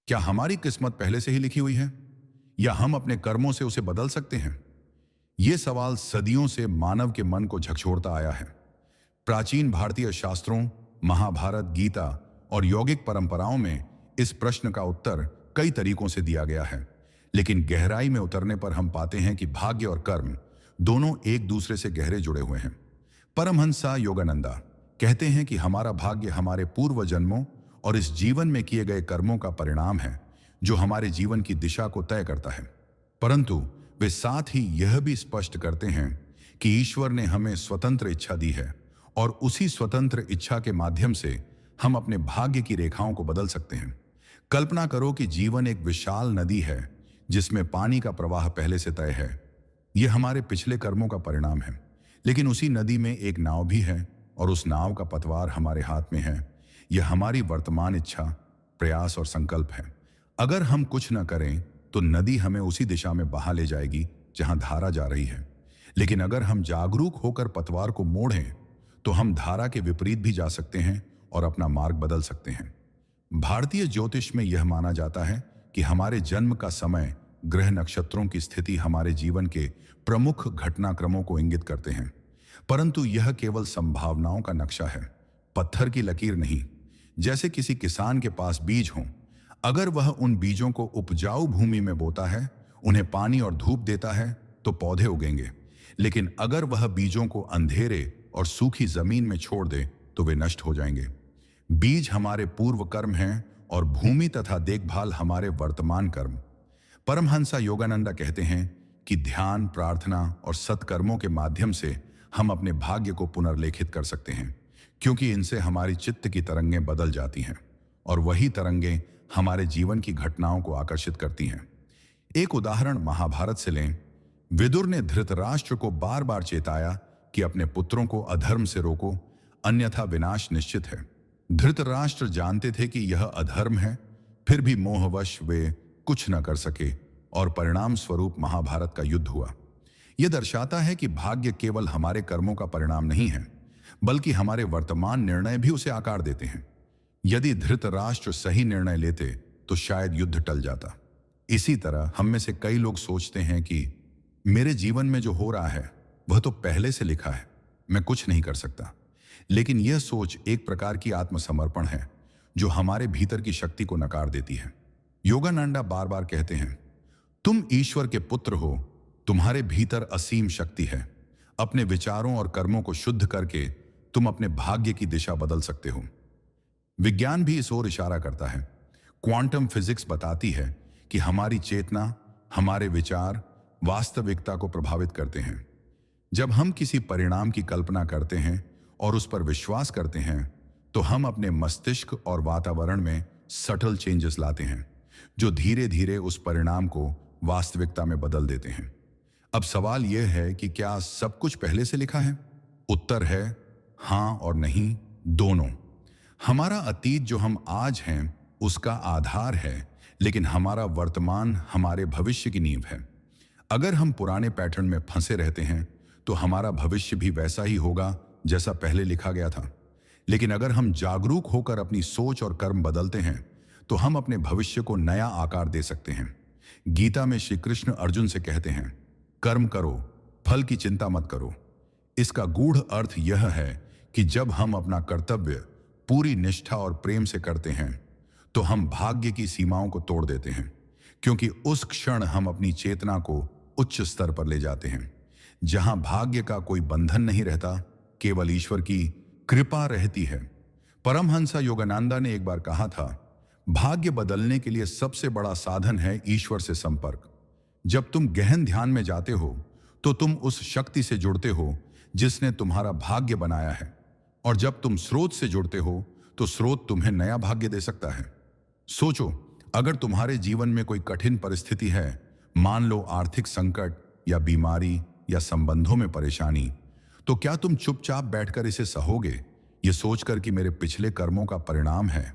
क्या हमारी किस्मत पहले से ही लिखी हुई है या हम अपने कर्मों से उसे बदल सकते हैं? ये सवाल सदियों से मानव के मन को झकझोरता आया है। प्राचीन भारतीय शास्त्रों, महाभारत, गीता और यौगिक परंपराओं में इस प्रश्न का उत्तर कई तरीकों से दिया गया है, लेकिन गहराई में उतरने पर हम पाते हैं कि भाग्य और कर्म दोनों एक दूसरे से गहरे जुड़े हुए हैं। परमहंसा योगानंदा कहते हैं कि हमारा भाग्य हमारे पूर्व जन्मों और इस जीवन में किए गए कर्मों का परिणाम है, जो हमारे जीवन की दिशा को तय करता है। परंतु वे साथ ही यह भी स्पष्ट करते हैं कि ईश्वर ने हमें स्वतंत्र इच्छा दी है और उसी स्वतंत्र इच्छा के माध्यम से हम अपने भाग्य की रेखाओं को बदल सकते हैं। कल्पना करो कि जीवन एक विशाल नदी है जिसमें पानी का प्रवाह पहले से तय है। यह हमारे पिछले कर्मों का परिणाम है, लेकिन उसी नदी में एक नाव भी है और उस नाव का पतवार हमारे हाथ में है। यह हमारी वर्तमान इच्छा, प्रयास और संकल्प है। अगर हम कुछ न करें तो नदी हमें उसी दिशा में बहा ले जाएगी जहां धारा जा रही है, लेकिन अगर हम जागरूक होकर पतवार को मोड़ें तो हम धारा के विपरीत भी जा सकते हैं और अपना मार्ग बदल सकते हैं। भारतीय ज्योतिष में यह माना जाता है कि हमारे जन्म का समय, ग्रह, नक्षत्रों की स्थिति हमारे जीवन के प्रमुख घटनाक्रमों को इंगित करते हैं, परंतु यह केवल संभावनाओं का नक्शा है, पत्थर की लकीर नहीं। जैसे किसी किसान के पास बीज हों, अगर वह उन बीजों को उपजाऊ भूमि में बोता है, उन्हें पानी और धूप देता है, तो पौधे उगेंगे। लेकिन अगर वह बीजों को अंधेरे और सूखी जमीन में छोड़ दे तो वे नष्ट हो जाएंगे। बीज हमारे पूर्व कर्म हैं और भूमि तथा देखभाल हमारे वर्तमान कर्म। परमहंसा योगानंदा कहते हैं कि ध्यान, प्रार्थना और सत्कर्मों के माध्यम से हम अपने भाग्य को पुनर्लेखित कर सकते हैं, क्योंकि इनसे हमारी चित्त की तरंगें बदल जाती हैं और वही तरंगें हमारे जीवन की घटनाओं को आकर्षित करती हैं। एक उदाहरण महाभारत से लें। विदुर ने धृतराष्ट्र को बार बार चेताया कि अपने पुत्रों को अधर्म से रोको, अन्यथा विनाश निश्चित है। धृतराष्ट्र जानते थे कि यह अधर्म है, फिर भी मोहवश वे कुछ न कर सके और परिणाम स्वरूप महाभारत का युद्ध हुआ। यह दर्शाता है कि भाग्य केवल हमारे कर्मों का परिणाम नहीं है, बल्कि हमारे वर्तमान निर्णय भी उसे आकार देते हैं। यदि धृतराष्ट्र सही निर्णय लेते तो शायद युद्ध टल जाता। इसी तरह हम में से कई लोग सोचते हैं कि मेरे जीवन में जो हो रहा है वह तो पहले से लिखा है, मैं कुछ नहीं कर सकता। लेकिन यह सोच एक प्रकार की आत्मसमर्पण है जो हमारे भीतर की शक्ति को नकार देती है। योगानंदा बार बार कहते हैं, तुम ईश्वर के पुत्र हो, तुम्हारे भीतर असीम शक्ति है। अपने विचारों और कर्मों को शुद्ध करके तुम अपने भाग्य की दिशा बदल सकते हो। विज्ञान भी इस ओर इशारा करता है। क्वांटम फिजिक्स बताती है कि हमारी चेतना, हमारे विचार वास्तविकता को प्रभावित करते हैं। जब हम किसी परिणाम की कल्पना करते हैं और उस पर विश्वास करते हैं, तो हम अपने मस्तिष्क और वातावरण में सटल चेंजेस लाते हैं, जो धीरे धीरे उस परिणाम को वास्तविकता में बदल देते हैं। अब सवाल यह है कि क्या सब कुछ पहले से लिखा है? उत्तर है हां और नहीं, दोनों। हमारा अतीत जो हम आज हैं उसका आधार है, लेकिन हमारा वर्तमान हमारे भविष्य की नींव है। अगर हम पुराने पैटर्न में फंसे रहते हैं तो हमारा भविष्य भी वैसा ही होगा जैसा पहले लिखा गया था। लेकिन अगर हम जागरूक होकर अपनी सोच और कर्म बदलते हैं तो हम अपने भविष्य को नया आकार दे सकते हैं। गीता में श्री कृष्ण अर्जुन से कहते हैं, कर्म करो, फल की चिंता मत करो। इसका गूढ़ अर्थ यह है कि जब हम अपना कर्तव्य पूरी निष्ठा और प्रेम से करते हैं तो हम भाग्य की सीमाओं को तोड़ देते हैं, क्योंकि उस क्षण हम अपनी चेतना को उच्च स्तर पर ले जाते हैं, जहां भाग्य का कोई बंधन नहीं रहता, केवल ईश्वर की कृपा रहती है। परमहंसा योगानंदा ने एक बार कहा था, भाग्य बदलने के लिए सबसे बड़ा साधन है ईश्वर से संपर्क। जब तुम गहन ध्यान में जाते हो तो तुम उस शक्ति से जुड़ते हो जिसने तुम्हारा भाग्य बनाया है, और जब तुम स्रोत से जुड़ते हो तो स्रोत तुम्हें नया भाग्य दे सकता है। सोचो, अगर तुम्हारे जीवन में कोई कठिन परिस्थिति है, मान लो आर्थिक संकट या बीमारी या संबंधों में परेशानी, तो क्या तुम चुपचाप बैठकर इसे सहोगे, ये सोचकर कि मेरे पिछले कर्मों का परिणाम है?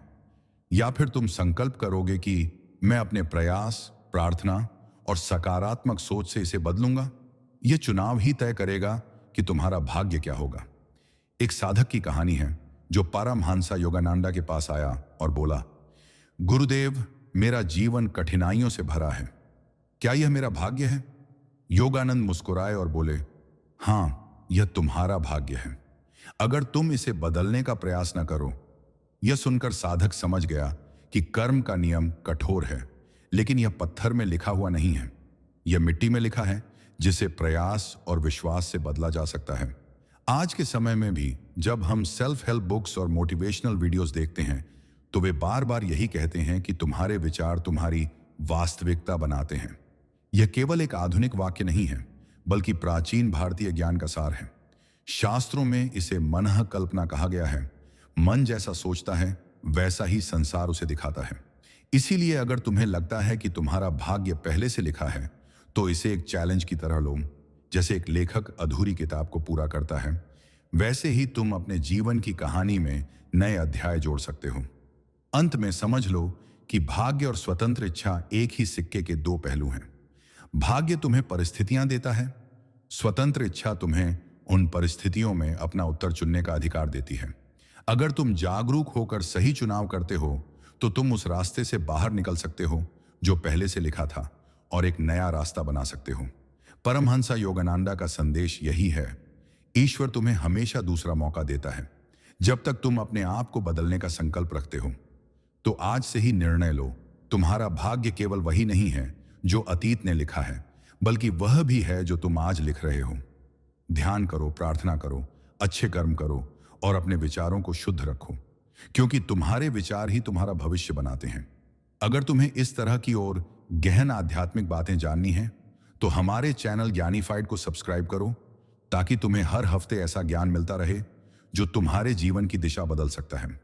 या फिर तुम संकल्प करोगे कि मैं अपने प्रयास, प्रार्थना और सकारात्मक सोच से इसे बदलूंगा? यह चुनाव ही तय करेगा कि तुम्हारा भाग्य क्या होगा। एक साधक की कहानी है जो परमहंसा योगानंदा के पास आया और बोला, गुरुदेव, मेरा जीवन कठिनाइयों से भरा है। क्या यह मेरा भाग्य है? योगानंद मुस्कुराए और बोले, हाँ, यह तुम्हारा भाग्य है, अगर तुम इसे बदलने का प्रयास न करो। यह सुनकर साधक समझ गया कि कर्म का नियम कठोर है, लेकिन यह पत्थर में लिखा हुआ नहीं है, यह मिट्टी में लिखा है, जिसे प्रयास और विश्वास से बदला जा सकता है। आज के समय में भी जब हम सेल्फ हेल्प बुक्स और मोटिवेशनल वीडियोस देखते हैं, तो वे बार बार यही कहते हैं कि तुम्हारे विचार तुम्हारी वास्तविकता बनाते हैं। यह केवल एक आधुनिक वाक्य नहीं है, बल्कि प्राचीन भारतीय ज्ञान का सार है। शास्त्रों में इसे मनः कल्पना कहा गया है। मन जैसा सोचता है, वैसा ही संसार उसे दिखाता है। इसीलिए अगर तुम्हें लगता है कि तुम्हारा भाग्य पहले से लिखा है, तो इसे एक चैलेंज की तरह लो। जैसे एक लेखक अधूरी किताब को पूरा करता है, वैसे ही तुम अपने जीवन की कहानी में नए अध्याय जोड़ सकते हो। अंत में समझ लो कि भाग्य और स्वतंत्र इच्छा एक ही सिक्के के दो पहलू हैं। भाग्य तुम्हें परिस्थितियां देता है, स्वतंत्र इच्छा तुम्हें उन परिस्थितियों में अपना उत्तर चुनने का अधिकार देती है। अगर तुम जागरूक होकर सही चुनाव करते हो, तो तुम उस रास्ते से बाहर निकल सकते हो जो पहले से लिखा था, और एक नया रास्ता बना सकते हो। परमहंस योगानंदा का संदेश यही है, ईश्वर तुम्हें हमेशा दूसरा मौका देता है, जब तक तुम अपने आप को बदलने का संकल्प रखते हो। तो आज से ही निर्णय लो। तुम्हारा भाग्य केवल वही नहीं है जो अतीत ने लिखा है, बल्कि वह भी है जो तुम आज लिख रहे हो। ध्यान करो, प्रार्थना करो, अच्छे कर्म करो और अपने विचारों को शुद्ध रखो, क्योंकि तुम्हारे विचार ही तुम्हारा भविष्य बनाते हैं। अगर तुम्हें इस तरह की और गहन आध्यात्मिक बातें जाननी हैं, तो हमारे चैनल ज्ञानीफाइड को सब्सक्राइब करो, ताकि तुम्हें हर हफ्ते ऐसा ज्ञान मिलता रहे जो तुम्हारे जीवन की दिशा बदल सकता है।